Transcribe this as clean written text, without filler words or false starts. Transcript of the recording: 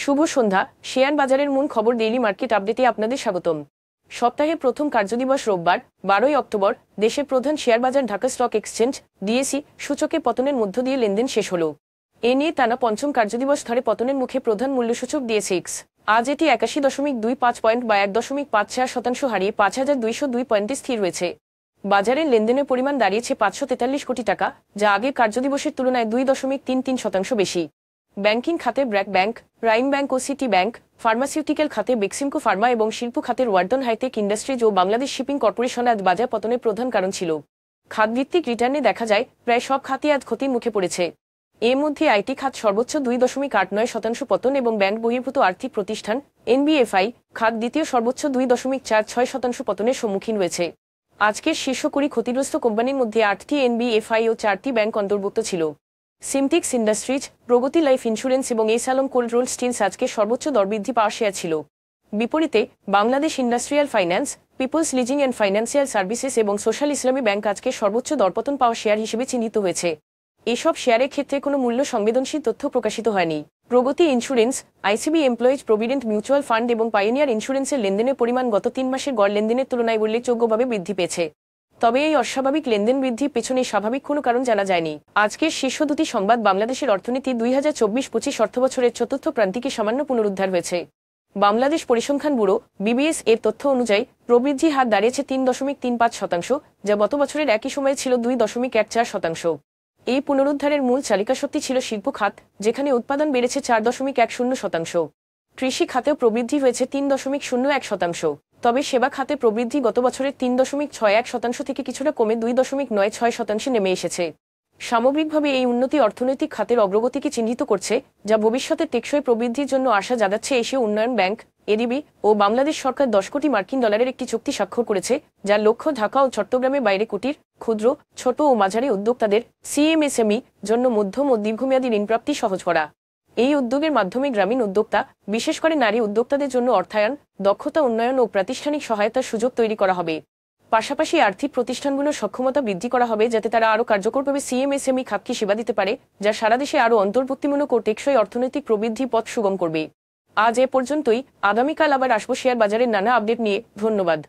শুভ সন্ধ্যা। Share বাজারের মূল খবর ডেইলি মার্কেট আপডেটে আপনাদের স্বাগতম। সপ্তাহের প্রথম কার্যদিবস রোববার 12ই অক্টোবর দেশের প্রধান শেয়ার বাজার ঢাকা স্টক এক্সচেঞ্জ ডিএসই সূচকে পতনের মধ্য দিয়ে লেনদেন শেষ হল। এ নিয়ে টানা পঞ্চম কার্যদিবস ধরে পতনের মুখে প্রধান মূল্যসূচক ডিএসইএক্স। আজ এটি 81.25 পয়েন্ট বা 1.54% হারিয়ে 5,202 পয়েন্টে স্থির রয়েছে। বাজারের লেনদেনের পরিমাণ দাঁড়িয়েছে 543 কোটি টাকা, যা আগের কার্যদিবসের তুলনায় 2.33% বেশি। ব্যাংকিং খাতে ব্র্যাক ব্যাংক, প্রাইম ব্যাংক ও সিটি ব্যাংক, ফার্মাসিউটিক্যাল খাতে বেক্সিমকো ফার্মা এবং শিল্প খাতের ওয়ার্ডন হাইটেক ইন্ডাস্ট্রিজ ও বাংলাদেশ শিপিং কর্পোরেশন আজ বাজার পতনের প্রধান কারণ ছিল। খাতভিত্তিক রিটার্নে দেখা যায় প্রায় সব খাতই আজ ক্ষতির মুখে পড়েছে। এর মধ্যে আইটি খাত সর্বোচ্চ 2.89% পতন এবং ব্যাংক বহির্ভূত আর্থিক প্রতিষ্ঠান এনবিএফআই খাত দ্বিতীয় সর্বোচ্চ 2.46% পতনের সম্মুখীন হয়েছে। আজকের শীর্ষ 20 ক্ষতিগ্রস্ত কোম্পানির মধ্যে 8টি এনবিএফআই ও 4টি ব্যাংক অন্তর্ভুক্ত ছিল। সিমটিক্স ইন্ডাস্ট্রিজ, প্রগতি লাইফ ইন্স্যুরেন্স এবং এসালম কোল্ড রোল স্টিলস আজকে সর্বোচ্চ দরবৃদ্ধি পাওয়া শেয়ার ছিল। বিপরীতে Bangladesh industrial finance, peoples leasing and financial services এবং সোশ্যাল ইসলামী ব্যাংক আজকে সর্বোচ্চ দরপতন পাওয়া শেয়ার হিসেবে চিহ্নিত হয়েছে। এসব শেয়ারের ক্ষেত্রে কোনো মূল্য সংবেদনশীল তথ্য প্রকাশিত হয়নি। প্রগতি insurance, ICB employees provident mutual fund এবং পাইওনিয়ার ইন্স্যুরেন্সের লেনদেনের পরিমাণ গত 3 মাসের গড় লেনদেনের তুলনায় উল্লেখযোগ্যভাবে বৃদ্ধি পেয়েছে। তবে এই অস্বাভাবিক লেনদেন বৃদ্ধির পেছনে স্বাভাবিক কোনো কারণ জানা যায়নি। আজকের শীর্ষ দুটি সংবাদ বাংলাদেশের অর্থনীতি 2024-25 অর্থবছরের চতুর্থ প্রান্তিকে সামান্য পুনরুদ্ধার হয়েছে। বাংলাদেশ পরিসংখ্যান ব্যুরো বিবিএস এর তথ্য অনুযায়ী প্রবৃদ্ধি হার দাঁড়িয়েছে 3.35%, যা গত বছরের একই সময়ে ছিল 2.14%। এই পুনরুদ্ধারের মূল চালিকাশক্তি ছিল শিল্প খাত, যেখানে উৎপাদন বেড়েছে 4.10%। কৃষি খাতেও প্রবৃদ্ধি হয়েছে 3.01%। তবে সেবা খাতে প্রবৃদ্ধি গত বছরের 3.61% থেকে কিছুটা কমে 2.96% নেমে এসেছে। সামগ্রিকভাবে এই উন্নতি অর্থনৈতিক খাতের অগ্রগতিকে চিহ্নিত করছে, যা ভবিষ্যতে টেকসই প্রবৃদ্ধির জন্য আশা জাগাচ্ছে। এশীয় উন্নয়ন ব্যাংক এডিবি ও বাংলাদেশ সরকার 10 কোটি মার্কিন ডলারের একটি চুক্তি স্বাক্ষর করেছে, যার লক্ষ্য ঢাকা ও চট্টগ্রামের বাইরে কুটির, ক্ষুদ্র, ছোট ও মাঝারি উদ্যোক্তাদের সিএমএসএমই জন্য মধ্যম ও দীর্ঘমেয়াদী ঋণপ্রাপ্তি সহজ করা। এই উদ্যোগের মাধ্যমে গ্রামীণ উদ্যোক্তা, বিশেষ করে নারী উদ্যোক্তাদের জন্য অর্থায়ন, দক্ষতা উন্নয়ন ও প্রাতিষ্ঠানিক সহায়তার সুযোগ তৈরি করা হবে। পাশাপাশি আর্থিক প্রতিষ্ঠানগুলোর সক্ষমতা বৃদ্ধি করা হবে, যাতে তারা আরও কার্যকরভাবে সিএমএসএমই খাতকে সেবা দিতে পারে, যা সারা দেশে আরও অন্তর্ভুক্তিমূলক ও টেকসই অর্থনৈতিক প্রবৃদ্ধি পথ সুগম করবে। আজ এ পর্যন্তই। আগামীকাল আবার আসবো শেয়ার বাজারের নানা আপডেট নিয়ে। ধন্যবাদ।